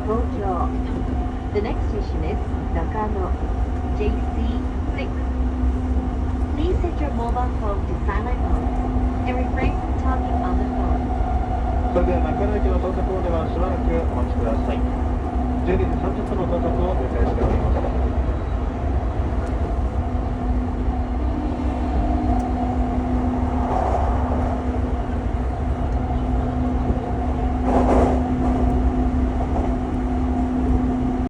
Tokyo. The next station is Nakano, JC6. Please set your mobile phone to silent mode and refrain from talking on the phone. それでは中野駅の到着をではしばらくお待ちください。12時30分の到着を予定しております。